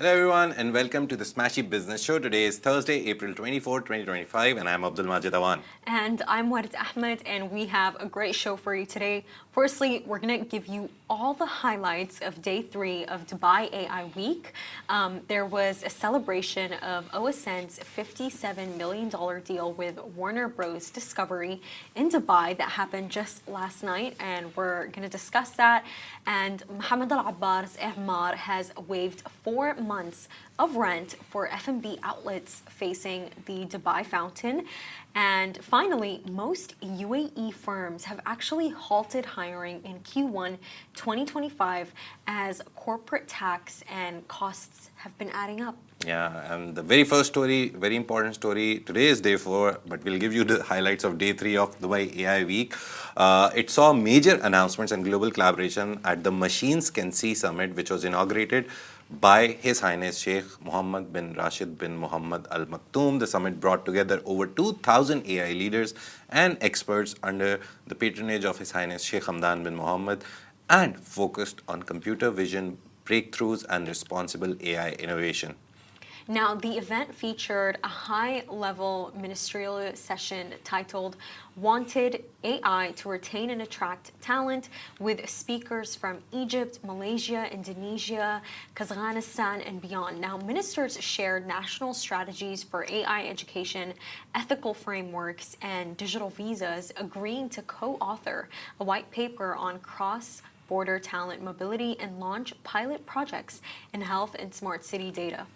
Hello everyone and welcome to the Smashy Business Show. Today is Thursday, April 24, 2025 and I'm Abdul Majid Awan. And I'm Warid Ahmed and we have a great show for you today. Firstly, we're going to give you all the highlights of day 3 of Dubai AI Week. There was a celebration of OSN's $57 million deal with Warner Bros. Discovery in Dubai that happened just last night, and we're going to discuss that. And Mohammed Al-Abbar's Emaar has waived 4 months of rent for F&B outlets facing the Dubai fountain. And finally, most UAE firms have actually halted hiring in Q1 2025 as corporate tax and costs have been adding up. Yeah, and the very first story, very important story, today is day 4, but we'll give you the highlights of day 3 of Dubai AI Week. It saw major announcements and global collaboration at the Machines Can See Summit, which was inaugurated by His Highness Sheikh Mohammed bin Rashid bin Mohammed Al Maktoum. The summit brought together over 2,000 AI leaders and experts under the patronage of His Highness Sheikh Hamdan bin Mohammed and focused on computer vision breakthroughs and responsible AI innovation. Now, the event featured a high-level ministerial session titled Wanted AI to Retain and Attract Talent, with speakers from Egypt, Malaysia, Indonesia, Kazakhstan, and beyond. Now, ministers shared national strategies for AI education, ethical frameworks, and digital visas, agreeing to co-author a white paper on cross-border talent mobility and launch pilot projects in health and smart city data.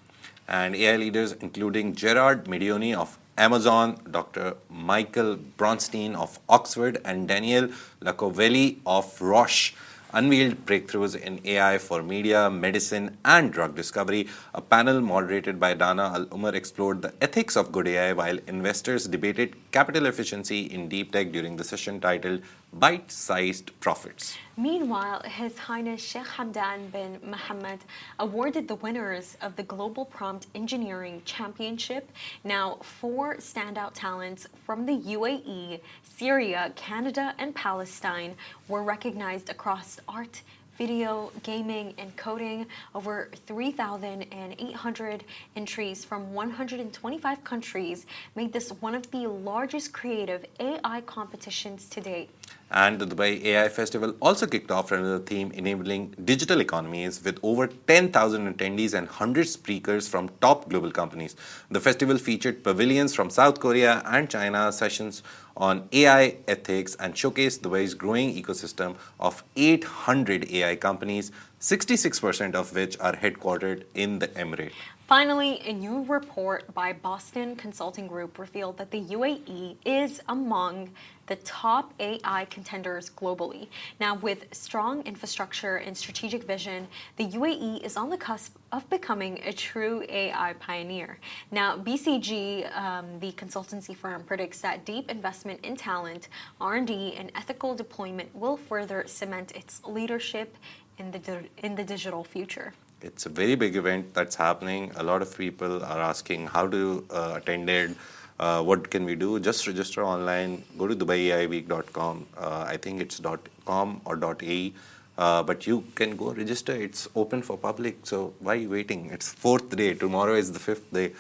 And AI leaders including Gerard Medioni of Amazon, Dr. Michael Bronstein of Oxford, and Daniel Lacovelli of Roche unveiled breakthroughs in AI for media, medicine, and drug discovery. A panel moderated by Dana Al-Umar explored the ethics of good AI, while investors debated capital efficiency in deep tech during the session titled Bite-Sized Profits. Meanwhile, His Highness Sheikh Hamdan bin Mohammed awarded the winners of the Global Prompt Engineering Championship. Now, 4 standout talents from the UAE, Syria, Canada, and Palestine were recognized across art, video, gaming, and coding. Over 3,800 entries from 125 countries made this one of the largest creative AI competitions to date. And the Dubai AI Festival also kicked off under the theme enabling digital economies with over 10,000 attendees and 100 speakers from top global companies. The festival featured pavilions from South Korea and China, sessions on AI ethics, and showcased Dubai's growing ecosystem of 800 AI companies, 66% of which are headquartered in the Emirate. Finally, a new report by Boston Consulting Group revealed that the UAE is among the top AI contenders globally. Now, with strong infrastructure and strategic vision, the UAE is on the cusp of becoming a true AI pioneer. Now, BCG, the consultancy firm, predicts that deep investment in talent, R&D, and ethical deployment will further cement its leadership in the digital future. It's a very big event that's happening. A lot of people are asking how to attend it. What can we do? Just register online. Go to DubaiAIweek.com. I think it's .com or .ae. But you can go register. It's open for public. So why are you waiting? It's 4th day. Tomorrow is the 5th day.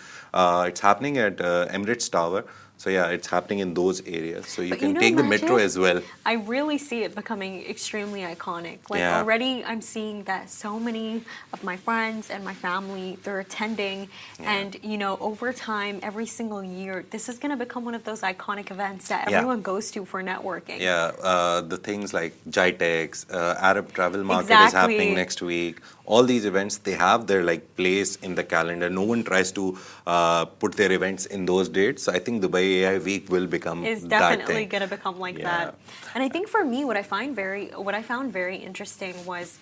It's happening at Emirates Tower. So yeah, it's happening in those areas. So you can take the metro as well. I really see it becoming extremely iconic. Like already I'm seeing that so many of my friends and my family, they're attending. And you know, over time, every single year, this is going to become one of those iconic events that everyone goes to for networking. Yeah, the things like GITEX, Arab Travel Market is happening next week. All these events, they have their like place in the calendar. No one tries to put their events in those dates. So I think Dubai AI Week will become is definitely going to become like that. And I think for me, what I found very interesting was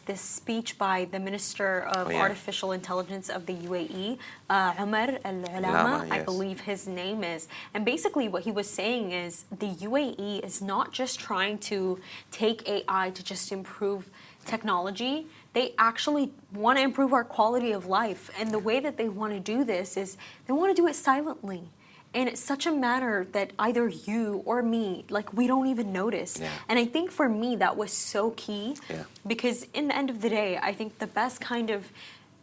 this speech by the Minister of Artificial Intelligence of the UAE, Emaar Al-Ulama, I believe his name is. And basically what he was saying is the UAE is not just trying to take AI to just improve technology. They actually want to improve our quality of life. And the way that they want to do this is they want to do it silently. And it's such a matter that either you or me, like, we don't even notice. And I think for me, that was so key. Because in the end of the day, I think the best kind of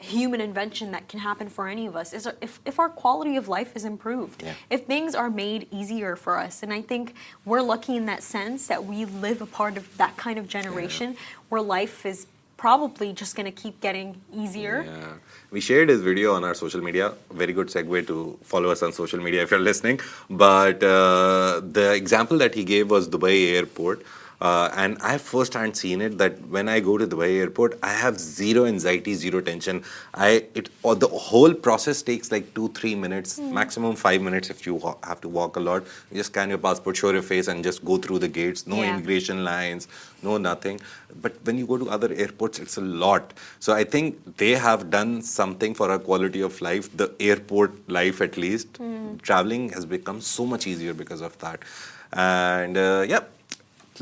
human invention that can happen for any of us is if our quality of life is improved, Yeah. if things are made easier for us. And I think we're lucky in that sense that we live a part of that kind of generation where life is probably just going to keep getting easier. Yeah. We shared his video on our social media. Very good segue to follow us on social media if you're listening. But the example that he gave was Dubai airport. And I firsthand seen it that when I go to Dubai airport, I have zero anxiety, zero tension. The whole process takes like 2-3 minutes, maximum 5 minutes if you have to walk a lot. You just scan your passport, show your face, and just go through the gates. No Yeah. immigration lines, no nothing. But when you go to other airports, it's a lot. So I think they have done something for our quality of life, the airport life at least. Traveling has become so much easier because of that. And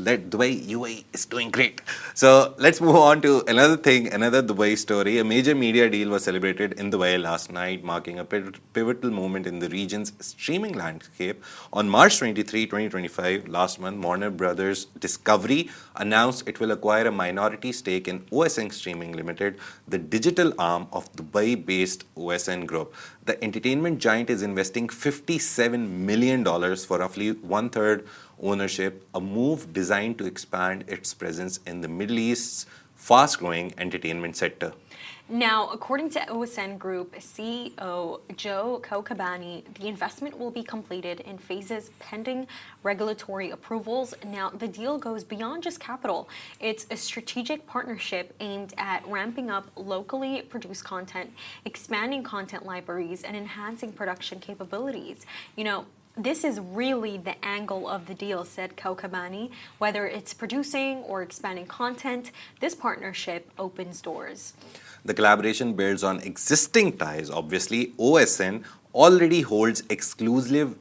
Dubai UAE is doing great. So let's move on to another thing, another Dubai story. A major media deal was celebrated in Dubai last night, marking a pivotal moment in the region's streaming landscape. On March 23, 2025, last month, Warner Brothers Discovery announced it will acquire a minority stake in OSN Streaming Limited, the digital arm of Dubai-based OSN Group. The entertainment giant is investing $57 million for roughly one-third ownership, a move designed to expand its presence in the Middle East's fast-growing entertainment sector. Now, according to OSN Group CEO Joe Kokabani, the investment will be completed in phases pending regulatory approvals. Now, the deal goes beyond just capital. It's a strategic partnership aimed at ramping up locally produced content, expanding content libraries, and enhancing production capabilities. This is really the angle of the deal, said Kokabani. Whether it's producing or expanding content, this partnership opens doors. The collaboration builds on existing ties. Obviously, OSN already holds exclusive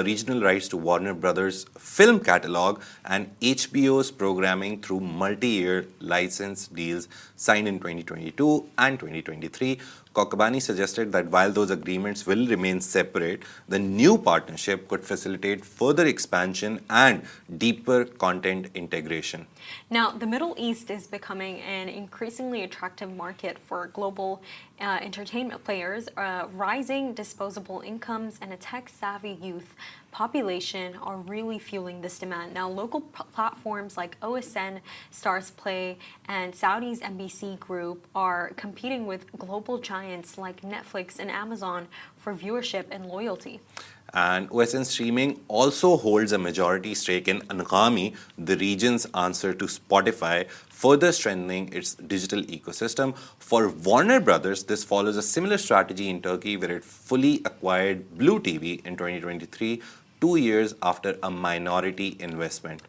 regional rights to Warner Brothers' film catalog and HBO's programming through multi-year license deals signed in 2022 and 2023. Kokabani suggested that while those agreements will remain separate, the new partnership could facilitate further expansion and deeper content integration. Now, the Middle East is becoming an increasingly attractive market for global entertainment players. Rising disposable incomes and a tech-savvy youth population are really fueling this demand. Now, local platforms like OSN, Stars Play, and Saudi's NBC Group are competing with global giants like Netflix and Amazon for viewership and loyalty. And OSN Streaming also holds a majority stake in Anghami, the region's answer to Spotify, further strengthening its digital ecosystem. For Warner Brothers, this follows a similar strategy in Turkey, where it fully acquired Blue TV in 2023, 2 years after a minority investment.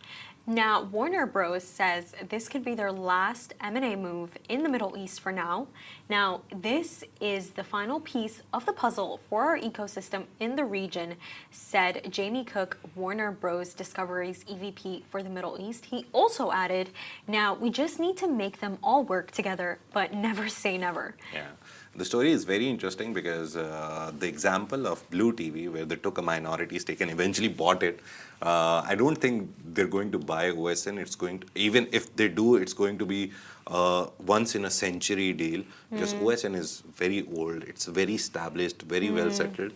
Now, Warner Bros. Says this could be their last M&A move in the Middle East for now. Now, this is the final piece of the puzzle for our ecosystem in the region, said Jamie Cook, Warner Bros. Discovery's EVP for the Middle East. He also added, now, we just need to make them all work together, but never say never. Yeah. The story is very interesting because the example of Blue TV, where they took a minority stake and eventually bought it, I don't think they're going to buy OSN. It's going to, even if they do, it's going to be once in a century deal, because OSN is very old. It's very established, very well settled.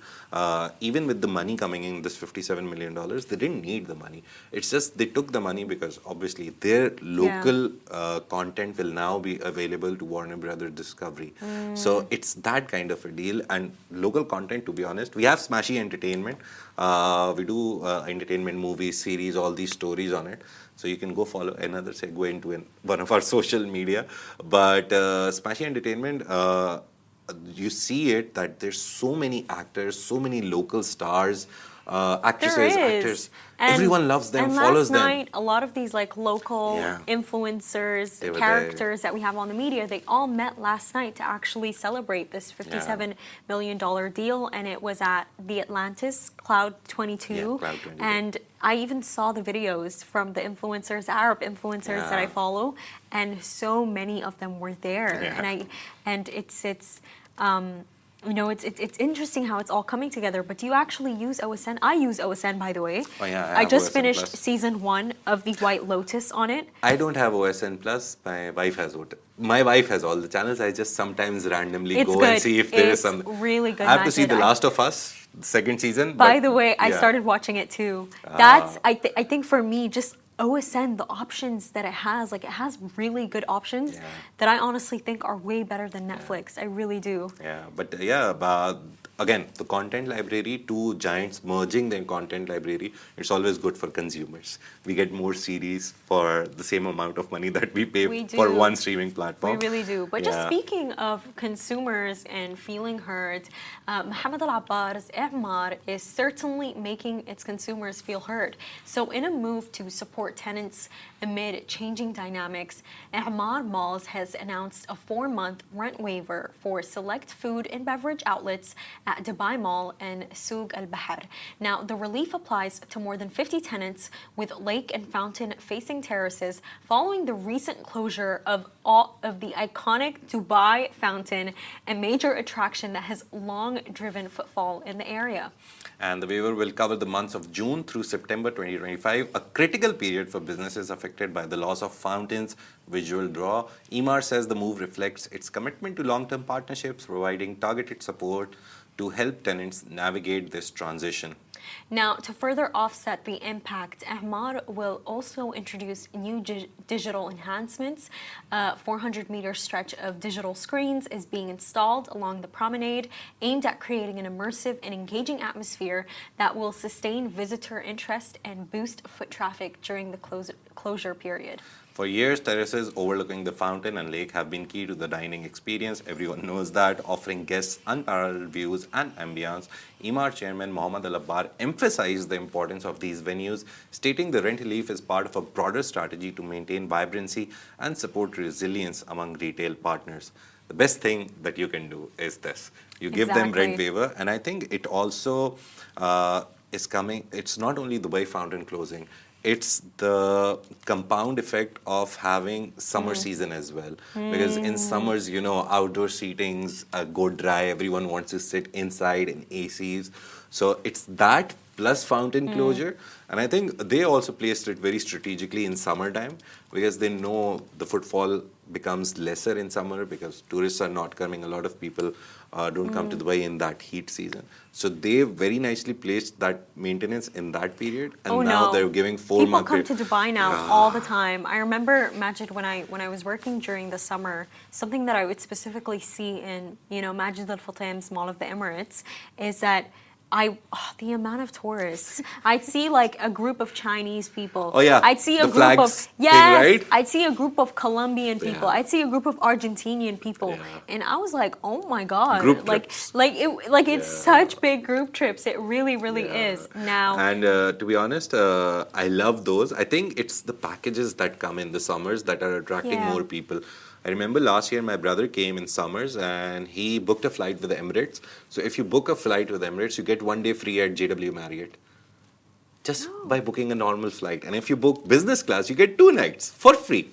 Even with the money coming in, this $57 million, they didn't need the money. It's just they took the money because obviously their local content will now be available to Warner Brothers Discovery. So it's that kind of a deal. And local content, to be honest, we have Smashy Entertainment. We do entertainment movies, series, all these stories on it. So you can go follow another segue into one of our social media. But Smashy Entertainment, you see it that there's so many actors, so many local stars, actresses, actors. Everyone loves them, follows them. And last night, a lot of these local influencers, characters that we have on the media, they all met last night to actually celebrate this $57 million deal. And it was at the Atlantis Cloud 22. Yeah, Cloud 22. And I even saw the videos from the influencers, Arab influencers that I follow, and so many of them were there. And it's You know, it's interesting how it's all coming together. But do you actually use OSN? I use OSN, by the way. Oh yeah, I have just OSN finished Plus. season 1 of the White Lotus on it. I don't have OSN Plus. My wife has it. My wife has all the channels. I just sometimes randomly It's go good. and see if there is It's some. really good. I have to see Majid. The Last of Us, second season. By but the way, I yeah. started watching it too. That's I think for me, just OSN, the options that it has, like it has really good options Yeah. that I honestly think are way better than Netflix. I really do. Yeah, but again, the content library, two giants merging their content library, it's always good for consumers. We get more series for the same amount of money that we pay We for do. one streaming We platform. really do. But just Yeah. speaking of consumers and feeling heard, Mohammed Al Abbar's Emaar is certainly making its consumers feel heard. So, in a move to support tenants amid changing dynamics, Emaar Malls has announced a 4-month rent waiver for select food and beverage outlets at Dubai Mall and Souk Al Bahar. Now, the relief applies to more than 50 tenants with lake and fountain facing terraces following the recent closure of all of the iconic Dubai fountain, a major attraction that has long driven footfall in the area. And the waiver will cover the months of June through September 2025, a critical period for businesses affected by the loss of fountains' visual draw. Emaar says the move reflects its commitment to long-term partnerships, providing targeted support to help tenants navigate this transition. Now, to further offset the impact, Emaar will also introduce new digital enhancements. A 400-meter stretch of digital screens is being installed along the promenade, aimed at creating an immersive and engaging atmosphere that will sustain visitor interest and boost foot traffic during the closure period. For years, terraces overlooking the fountain and lake have been key to the dining experience. Everyone knows that, offering guests unparalleled views and ambience. Emaar chairman Mohammed Al Abbar emphasized the importance of these venues, stating the rent relief is part of a broader strategy to maintain vibrancy and support resilience among retail partners. The best thing that you can do is this. You give them rent Exactly. waiver, and I think it also is coming. It's not only the Dubai fountain closing, it's the compound effect of having summer season as well. Because in summers, you know, outdoor seatings go dry. Everyone wants to sit inside in ACs. So it's that plus fountain closure. And I think they also placed it very strategically in summertime because they know the footfall becomes lesser in summer because tourists are not coming. A lot of people don't come to Dubai in that heat season. So they very nicely placed that maintenance in that period, and now they're giving 4 People months. come to Dubai now all the time. I remember, Majid, when I was working during the summer, something that I would specifically see in Majid Al Futtaim's Mall of the Emirates is that the amount of tourists. I'd see like a group of Chinese people. Oh yeah, I'd see a the group of flags thing, right? I'd see a group of Colombian people. Yeah. I'd see a group of Argentinian people, Yeah. and I was like, oh my god, Group like trips. it's such big group trips. It really is now. And to be honest, I love those. I think it's the packages that come in the summers that are attracting Yeah. more people. I remember last year my brother came in summers and he booked a flight with the Emirates. So if you book a flight with Emirates, you get 1 day free at JW Marriott. Just by booking a normal flight. And if you book business class, you get 2 nights for free.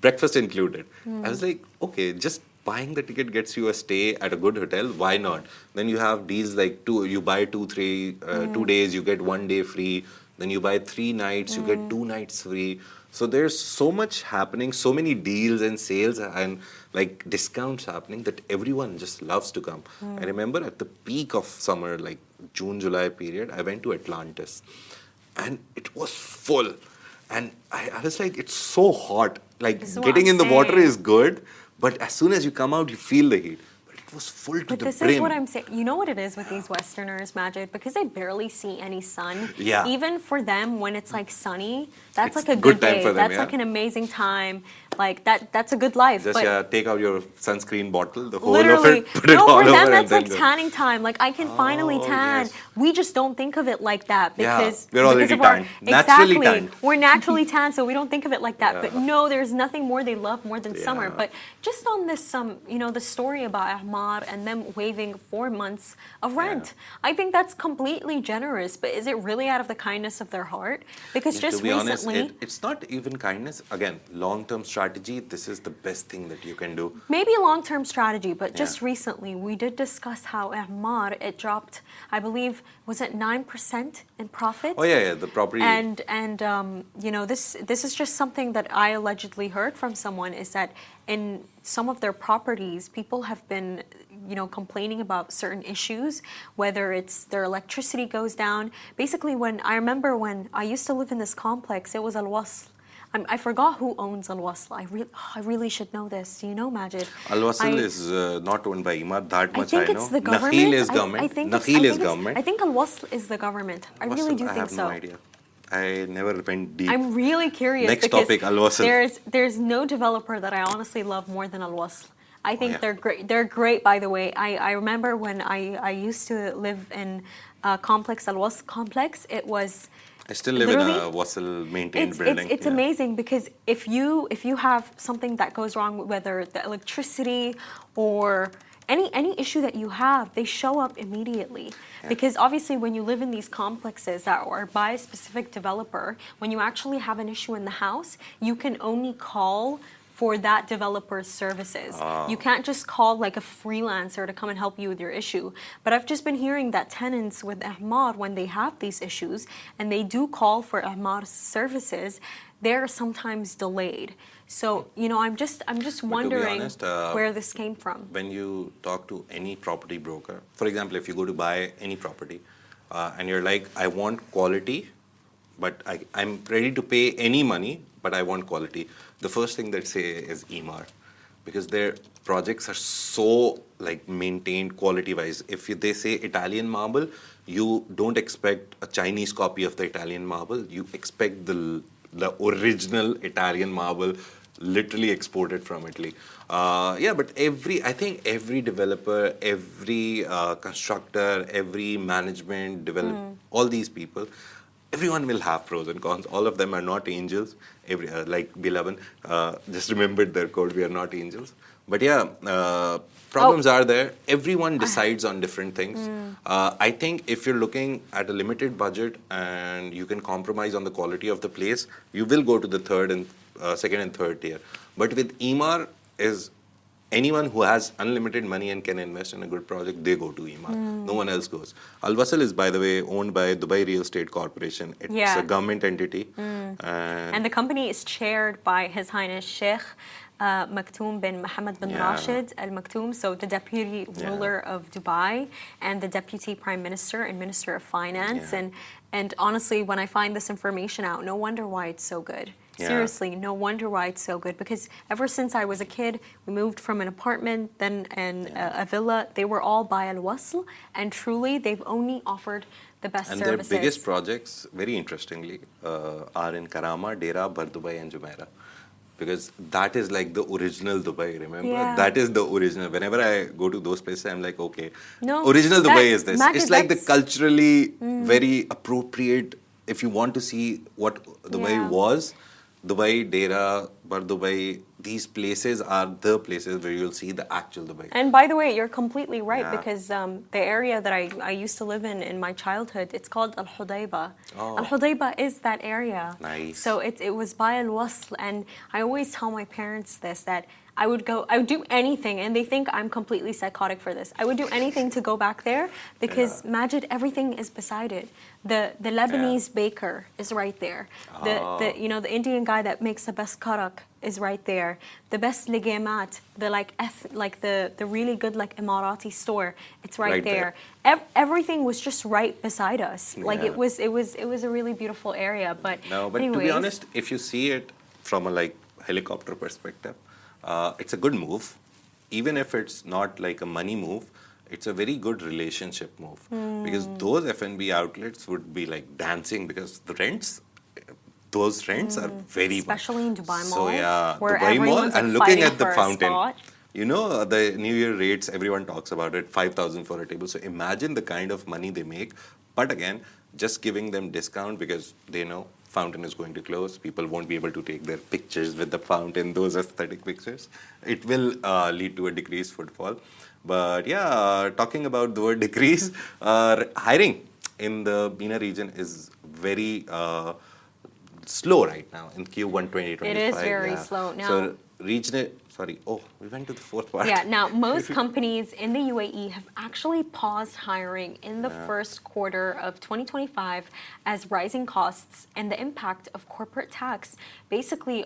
Breakfast included. I was like, okay, just buying the ticket gets you a stay at a good hotel. Why not? Then you have deals like you buy 2 days, you get 1 day free. Then you buy 3 nights, you get 2 nights free. So there's so much happening, so many deals and sales and like discounts happening that everyone just loves to come. I remember at the peak of summer, like June, July period, I went to Atlantis and it was full. And I was like, it's so hot. Like This is what getting I'm in the water saying. is good, but as soon as you come out, you feel the heat. But it was full to But the this brim. is what I'm saying. You know what it is with these Westerners, Majid? Because they barely see any sun. Yeah. Even for them, when it's like sunny, that's It's like a good good time day. for them, That's yeah. like an amazing time. Like that's a good life. Just but take out your sunscreen bottle, the whole literally, of it, put it no, all for them over, and that's then like go. tanning time. Like I can finally Oh, tan. yes. We just don't think of it like that Yeah, because we're already because of our, tanned. Naturally exactly. tanned. We're naturally tan, so we don't think of it like that. But no, there's nothing more they love more than summer. Yeah. But just on this, the story about Emaar and them waiving 4 months of rent, I think that's completely generous. But is it really out of the kindness of their heart? Because just To be honest, recently, it's not even kindness. Again, long-term strategy. strategy, this is the best thing that you can do. Maybe a long-term strategy, but just Yeah. recently we did discuss how Emaar, it dropped, I believe, was it 9% in profit? Oh yeah, the property. And you know, this is just something that I allegedly heard from someone, is that in some of their properties, people have been, you know, complaining about certain issues, whether it's their electricity goes down. Basically, when I remember when I used to live in this complex, it was Al-Wasl. I forgot who owns Al-Wasl. I really should know this. Do you know, Majid? Al-Wasl is not owned by Emaar, that I much think I it's know. the government. Nakheel is government. I think Nakheel is government. I think Al-Wasl is the government. I really Wasl, do I think have so. no idea. I never went deep. I'm really curious. Next because topic, Al-Wasl. There's no developer that I honestly love more than Al-Wasl. I think yeah. they're great. They're great, by the way. I remember when I used to live in complex, Al-Wasl complex. It was I still live in a literally- Wasl maintained building. It's yeah. amazing because if you have something that goes wrong, whether the electricity or any issue that you have, they show up immediately. Yeah. Because obviously when you live in these complexes that are by a specific developer, when you actually have an issue in the house, you can only call for that developer's services. You can't just call like a freelancer to come and help you with your issue. But I've just been hearing that tenants with Emaar, when they have these issues and they do call for Emaar's services, they're sometimes delayed. So, you know, I'm just wondering honest, where this came from. When you talk to any property broker, for example, if you go to buy any property and you're like, I want quality, but I'm ready to pay any money, but I want quality. The first thing they say is Emaar, because their projects are so like maintained quality-wise. If they say Italian marble, you don't expect a Chinese copy of the Italian marble. You expect the original Italian marble, literally exported from Italy. But I think every developer, every constructor, every management, all these people, everyone will have pros and cons. All of them are not angels. Like Bilavan, just remembered their code, we are not angels. But problems are there. Everyone decides on different things. I think if you're looking at a limited budget and you can compromise on the quality of the place, you will go to the second and third tier. But with Emaar, is anyone who has unlimited money and can invest in a good project, they go to Emaar. No one else goes. Al-Wasl is, by the way, owned by Dubai Real Estate Corporation. It's a government entity. And the company is chaired by His Highness Sheikh Maktoum bin Mohammed bin Rashid Al Maktoum, so the deputy ruler of Dubai and the deputy prime minister and minister of finance. And honestly, when I find this information out, no wonder why it's so good. Seriously, no wonder why it's so good. Because ever since I was a kid, we moved from an apartment, then a villa. They were all by Al-Wasl, and truly, they've only offered the best services. And their biggest projects, very interestingly, are in Karama, Dera, Bardubai, and Jumeirah. Because that is like the original Dubai, remember? Yeah. That is the original. Whenever I go to those places, I'm like, okay, No, original Dubai is this. Majid, It's like the that's- culturally very appropriate, if you want to see what Dubai was, Dubai, Dera, Bardubai, these places are the places where you'll see the actual Dubai. And by the way, you're completely right, Yeah. because the area that I used to live in my childhood, it's called Al-Hudayba. Oh. Al-Hudayba is that area. Nice. So it was by Al-Wasl, and I always tell my parents this, that I would do anything, and they think I'm completely psychotic for this. I would do anything to go back there, because Majid, everything is beside it. The Lebanese baker is right there. The Indian guy that makes the best karak is right there. The best ligemat, the really good like Emirati store, it's right there. Everything was just right beside us. Like it was a really beautiful area. But No, but anyways, to be honest, if you see it from a like helicopter perspective, it's a good move. Even if it's not like a money move, it's a very good relationship move. Because those F&B outlets would be like dancing, because those rents are very much. especially in Dubai So Mall, yeah, where Dubai Mall, everyone's, like, and looking fighting at the for a fountain. spot. You know, the New Year rates, everyone talks about it, 5,000 for a table. So imagine the kind of money they make. But again, just giving them discount because they know fountain is going to close. People won't be able to take their pictures with the fountain, those aesthetic pictures. It will lead to a decreased footfall. But yeah, talking about the word decrease, hiring in the MENA region is very slow right now in Q1 2025. It is very yeah. slow now. So regional, sorry, oh, we went to the fourth part. Yeah, now most companies in the UAE have actually paused hiring in the first quarter of 2025 as rising costs and the impact of corporate tax basically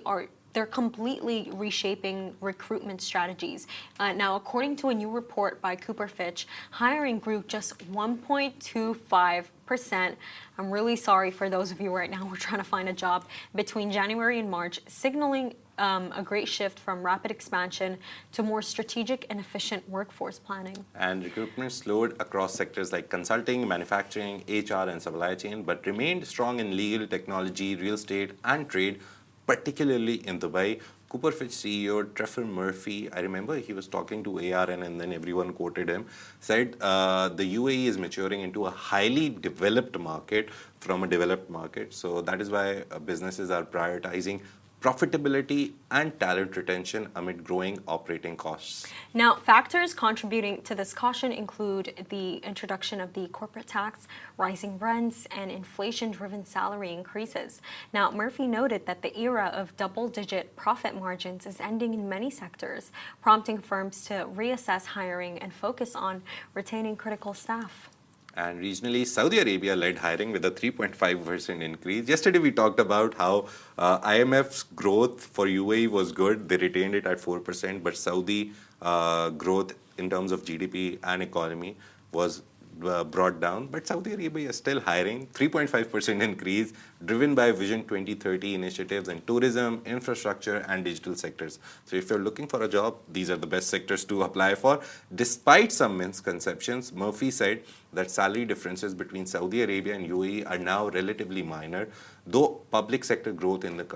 they're completely reshaping recruitment strategies. Now, according to a new report by Cooper Fitch, hiring grew just 1.25%. I'm really sorry for those of you right now who are trying to find a job between January and March, signaling a great shift from rapid expansion to more strategic and efficient workforce planning. And recruitment slowed across sectors like consulting, manufacturing, HR, and supply chain, but remained strong in legal, technology, real estate, and trade, particularly in Dubai. Cooper Fitch CEO Trevor Murphy, I remember he was talking to ARN and then everyone quoted him, said the UAE is maturing into a highly developed market from a developed market. So that is why businesses are prioritizing profitability and talent retention amid growing operating costs. Now, factors contributing to this caution include the introduction of the corporate tax, rising rents, and inflation-driven salary increases. Now, Murphy noted that the era of double-digit profit margins is ending in many sectors, prompting firms to reassess hiring and focus on retaining critical staff. And regionally, Saudi Arabia led hiring with a 3.5% increase. Yesterday, we talked about how IMF's growth for UAE was good. They retained it at 4%, but Saudi growth in terms of GDP and economy was brought down. But Saudi Arabia is still hiring, 3.5% increase, driven by Vision 2030 initiatives in tourism, infrastructure, and digital sectors. So if you're looking for a job, these are the best sectors to apply for. Despite some misconceptions, Murphy said that salary differences between Saudi Arabia and UAE are now relatively minor, though public sector growth in the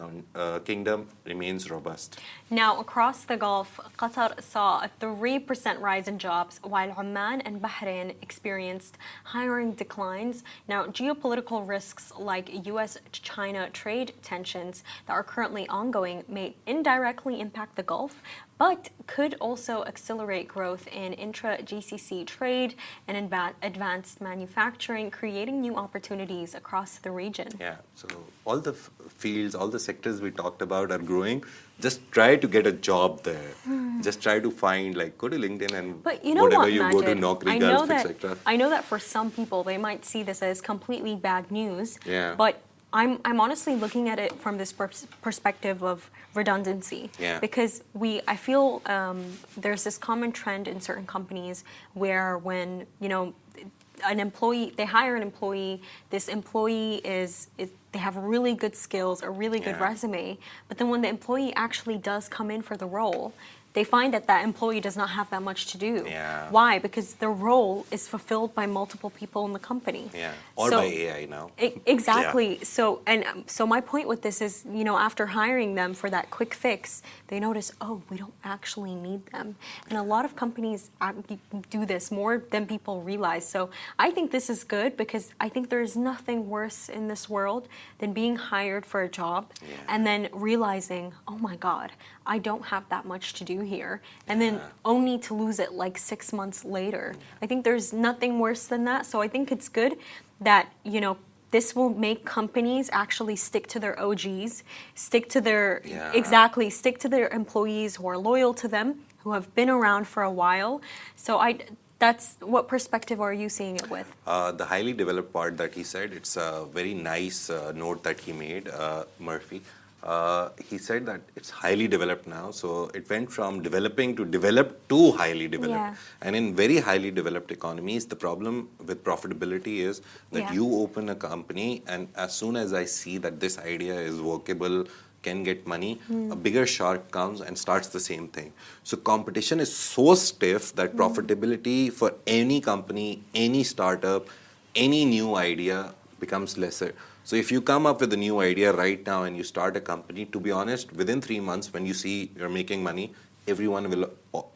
kingdom remains robust. Now, across the Gulf, Qatar saw a 3% rise in jobs, while Oman and Bahrain experienced hiring declines. Now, geopolitical risks like US-China trade tensions that are currently ongoing may indirectly impact the Gulf, but could also accelerate growth in intra-GCC trade and advanced manufacturing, creating new opportunities across the region. Yeah, so all the fields, all the sectors we talked about are growing. Just try to get a job there. Just try to find, like, go to LinkedIn and but you know whatever what, you Majid, go to Naukri, Gulf, etc. I know that for some people, they might see this as completely bad news. Yeah. But I'm honestly looking at it from this perspective of redundancy. Yeah. Because I feel there's this common trend in certain companies where when, an employee, they hire an employee, this employee they have really good skills, a really good resume, but then when the employee actually does come in for the role, they find that employee does not have that much to do. Yeah. Why? Because the role is fulfilled by multiple people in the company. Yeah, or by AI now. Exactly. Yeah. So my point with this is, after hiring them for that quick fix, they notice, oh, we don't actually need them. And a lot of companies do this more than people realize. So I think this is good because I think there is nothing worse in this world than being hired for a job and then realizing, oh my God, I don't have that much to do here, and then only to lose it like 6 months later. I think there's nothing worse than that. So I think it's good that, this will make companies actually stick to their OGs, stick to their employees who are loyal to them, who have been around for a while. So that's what perspective are you seeing it with? The highly developed part that he said, it's a very nice note that he made, Murphy. He said that it's highly developed now, so it went from developing to developed to highly developed. Yeah. And in very highly developed economies, the problem with profitability is that you open a company, and as soon as I see that this idea is workable, can get money, a bigger shark comes and starts the same thing. So competition is so stiff that profitability for any company, any startup, any new idea becomes lesser. So if you come up with a new idea right now and you start a company, to be honest, within 3 months when you see you're making money, everyone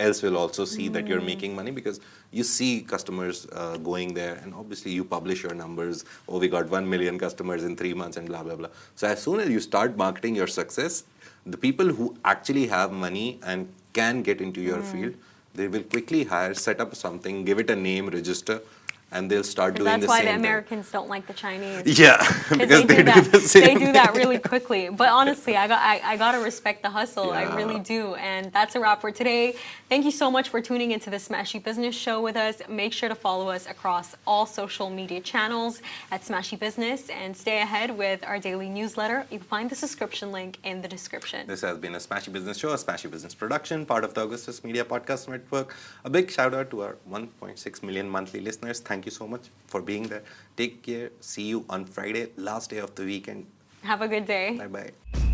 else will also see that you're making money because you see customers going there, and obviously you publish your numbers. Oh, we got 1 million customers in 3 months and blah, blah, blah. So as soon as you start marketing your success, the people who actually have money and can get into your field, they will quickly hire, set up something, give it a name, register, and they'll start And doing that's the why same the thing. Americans don't like the Chinese. Yeah, because they do the same They do that thing. really quickly. But honestly, I gotta respect the hustle. I Yeah. really do. And that's a wrap for today. Thank you so much for tuning into the Smashy Business Show with us. Make sure to follow us across all social media channels at Smashy Business and stay ahead with our daily newsletter. You can find the subscription link in the description. This has been a Smashy Business Show, a Smashy Business production, part of the Augustus Media Podcast Network. A big shout out to our 1.6 million monthly listeners. Thank you so much for being there. Take care. See you on Friday, last day of the weekend. Have a good day. Bye bye.